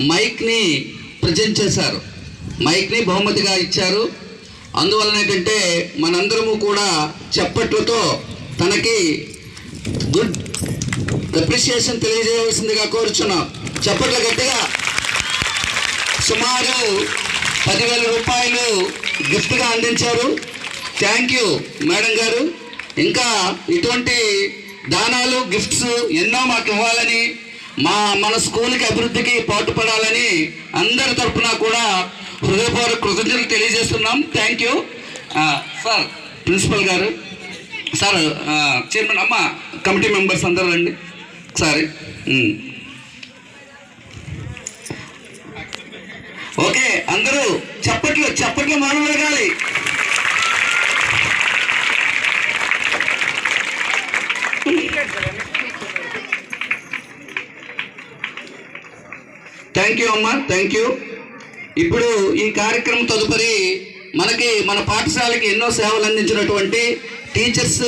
మైక్ని present చేశారు, మైక్ని బహుమతిగా ఇచ్చారు. అందువలన ఏంటంటే మనందరము కూడా చప్పట్లతో తనకి గుడ్ అప్రిషియేషన్ తెలియజేయవలసిందిగా కోరుచున్నాం. చప్పట్లు గట్టిగా. సుమారు 10,000 రూపాయలు గిఫ్ట్గా అందించారు. థ్యాంక్ యూ మేడం గారు. ఇంకా ఇటువంటి దానాలు గిఫ్ట్స్ ఎన్నో మాకు ఇవ్వాలని, మన స్కూల్కి అభివృద్ధికి పాటుపడాలని అందరి తరఫున కూడా హృదయపూర్వక కృతజ్ఞతలు తెలియజేస్తున్నాం. Thank you sir. ప్రిన్సిపల్ గారు, సార్ చైర్మన్, అమ్మ కమిటీ మెంబర్స్ అందరూ రండి ఒకసారి. ఓకే, అందరూ చప్పట్లు మనం జరగాలి. థ్యాంక్ యూ అమ్మా, థ్యాంక్ యూ. ఇప్పుడు ఈ కార్యక్రమం తదుపరి మన పాఠశాలకి ఎన్నో సేవలు అందించినటువంటి టీచర్స్